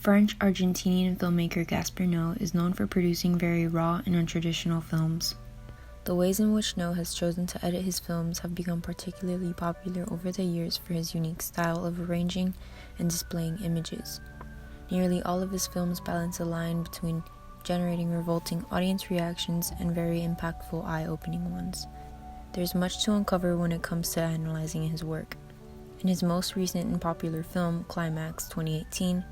French-Argentinian filmmaker Gaspar Noé is known for producing very raw and untraditional films. The ways in which Noé has chosen to edit his films have become particularly popular over the years for his unique style of arranging and displaying images. Nearly all of his films balance a line between generating revolting audience reactions and very impactful, eye-opening ones. There's much to uncover when it comes to analyzing his work. In his most recent and popular film, Climax 2018,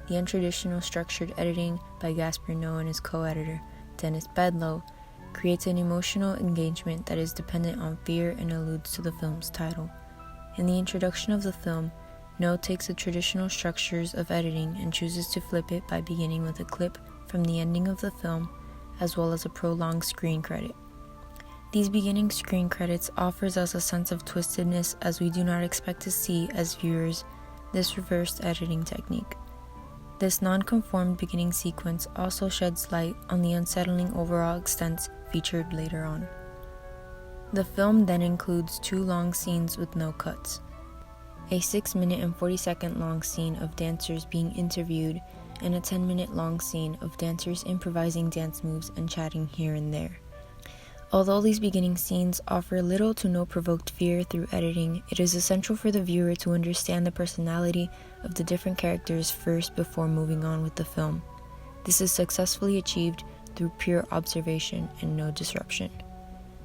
the untraditional structured editing by Gaspar Noé and his co-editor, Denis Bedlow, creates an emotional engagement that is dependent on fear and alludes to the film's title. In the introduction of the film, Noé takes the traditional structures of editing and chooses to flip it by beginning with a clip from the ending of the film, as well as a prolonged screen credit. These beginning screen credits offers us a sense of twistedness, as we do not expect to see, as viewers, this reversed editing technique. This non-conformed beginning sequence also sheds light on the unsettling overall extent featured later on. The film then includes 2 long scenes with no cuts. A 6-minute and 40-second long scene of dancers being interviewed, and a 10-minute long scene of dancers improvising dance moves and chatting here and there. Although these beginning scenes offer little to no provoked fear through editing, it is essential for the viewer to understand the personality of the different characters first before moving on with the film. This is successfully achieved through pure observation and no disruption.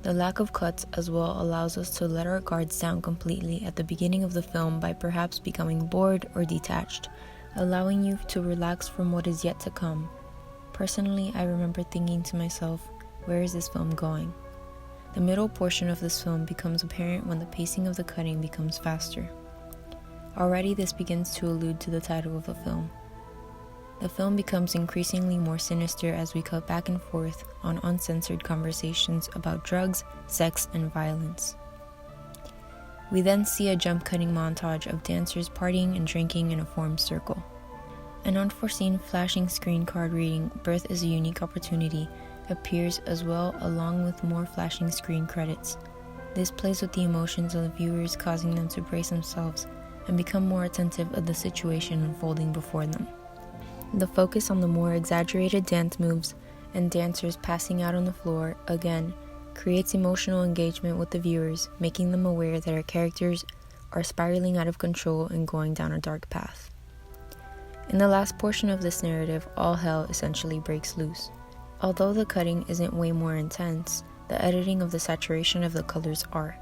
The lack of cuts as well allows us to let our guards down completely at the beginning of the film by perhaps becoming bored or detached, allowing you to relax from what is yet to come. Personally, I remember thinking to myself, where is this film going? The middle portion of this film becomes apparent when the pacing of the cutting becomes faster. Already this begins to allude to the title of the film. The film becomes increasingly more sinister as we cut back and forth on uncensored conversations about drugs, sex, and violence. We then see a jump-cutting montage of dancers partying and drinking in a formed circle. An unforeseen flashing screen card reading, "Birth is a unique opportunity," appears as well, along with more flashing screen credits. This plays with the emotions of the viewers, causing them to brace themselves and become more attentive of the situation unfolding before them. The focus on the more exaggerated dance moves and dancers passing out on the floor, again, creates emotional engagement with the viewers, making them aware that our characters are spiraling out of control and going down a dark path. In the last portion of this narrative, all hell essentially breaks loose. Although the cutting isn't way more intense, the editing of the saturation of the colors are.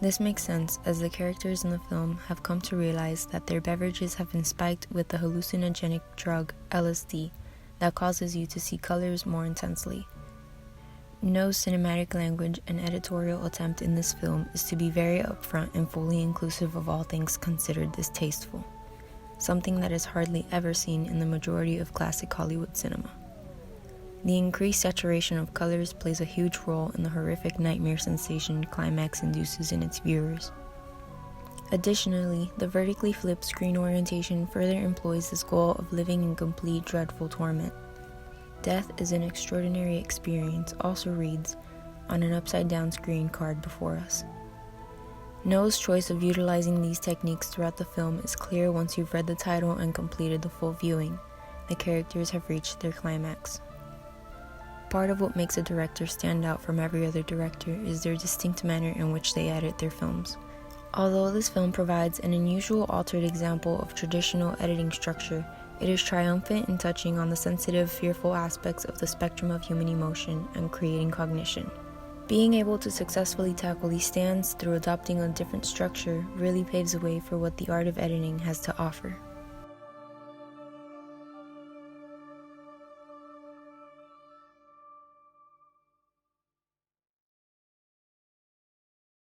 This makes sense, as the characters in the film have come to realize that their beverages have been spiked with the hallucinogenic drug LSD that causes you to see colors more intensely. Noé's cinematic language and editorial attempt in this film is to be very upfront and fully inclusive of all things considered distasteful, something that is hardly ever seen in the majority of classic Hollywood cinema. The increased saturation of colors plays a huge role in the horrific nightmare sensation Climax induces in its viewers. Additionally, the vertically flipped screen orientation further employs this goal of living in complete dreadful torment. "Death is an extraordinary experience" also reads on an upside-down screen card before us. Noé's choice of utilizing these techniques throughout the film is clear once you've read the title and completed the full viewing. The characters have reached their climax. Part of what makes a director stand out from every other director is their distinct manner in which they edit their films. Although this film provides an unusual altered example of traditional editing structure, it is triumphant in touching on the sensitive, fearful aspects of the spectrum of human emotion and creating cognition. Being able to successfully tackle these stands through adopting a different structure really paves the way for what the art of editing has to offer.